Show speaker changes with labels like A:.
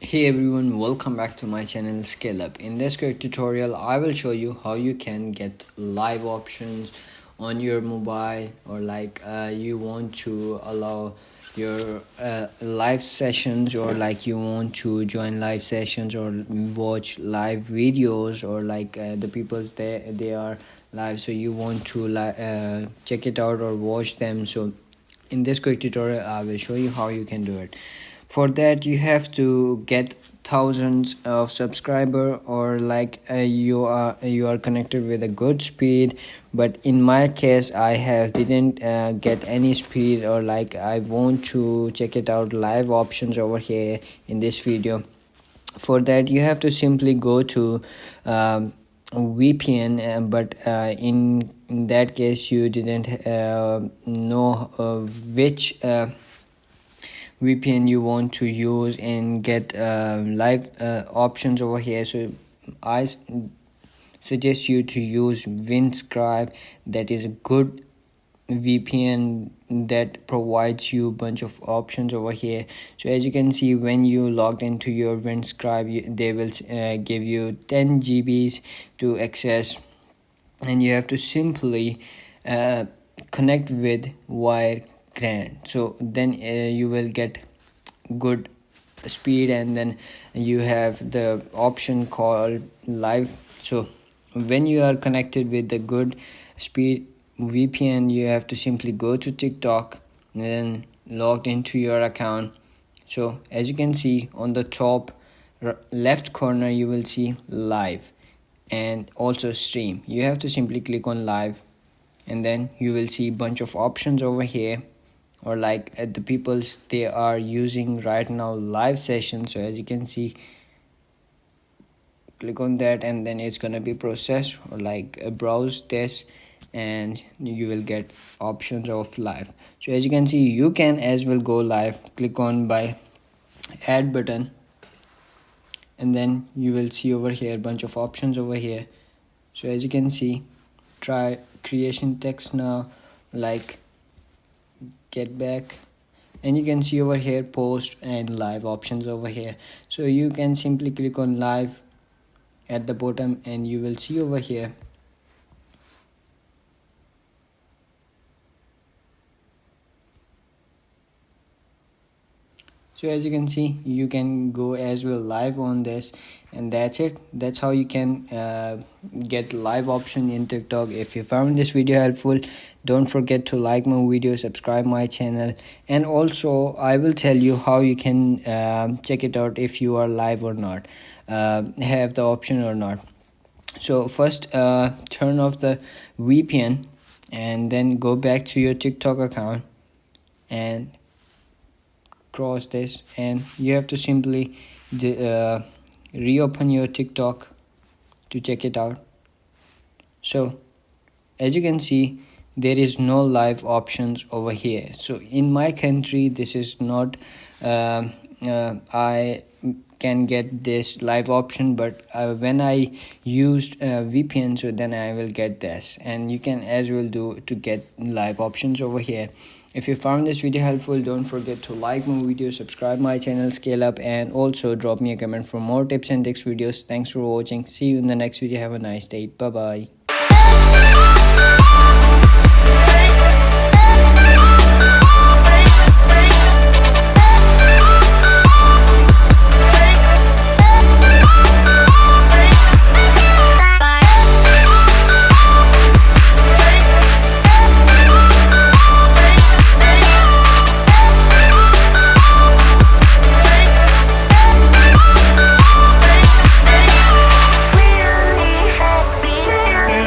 A: Hey everyone, welcome back to my channel Scale Up. In this quick tutorial, I will show you how you can get live options on your mobile, or you want to allow your live sessions, or you want to join live sessions or watch live videos, or the people's they are live, so you want to check it out or watch them. So in this quick tutorial, I will show you how you can do it. For that, you have to get thousands of subscriber, or you are connected with a good speed. But in my case, I have didn't get any speed, or I want to check it out live options over here in this video. For that, you have to simply go to VPN, but in that case you didn't know which VPN you want to use and get live options over here. So I suggest you to use Winscribe. That is a good VPN that provides you a bunch of options over here. So as you can see, when you logged into your Winscribe, they will give you 10 GBs to access, and you have to simply connect with wire grand. So then you will get good speed, and then you have the option called live. So when you are connected with the good speed VPN, you have to simply go to TikTok and then logged into your account. So as you can see on the top left corner, you will see live and also stream. You have to simply click on live, and then you will see bunch of options over here, or the people's they are using right now live session. So as you can see, click on that, and then it's gonna be processed, or browse this, and you will get options of live. So as you can see, you can as well go live. Click on by add button, and then you will see over here bunch of options over here. So as you can see, try creation text now, get back, and you can see over here post and live options over here. So you can simply click on live at the bottom, and you will see over here so as you can see, you can go as well live on this, and that's it. That's how you can get live option in TikTok. If you found this video helpful, don't forget to like my video, subscribe my channel, and also I will tell you how you can check it out if you are live or not, have the option or not. So first, turn off the VPN, and then go back to your TikTok account and cross this, and you have to simply reopen your TikTok to check it out. So as you can see, there is no live options over here. So in my country, this is not I can get this live option, but when I used VPN, so then I will get this, and you can as well do to get live options over here. If you found this video helpful, don't forget to like my video, subscribe my channel Scale Up, and also drop me a comment for more tips and tricks videos. Thanks for watching. See you in the next video. Have a nice day. Bye bye.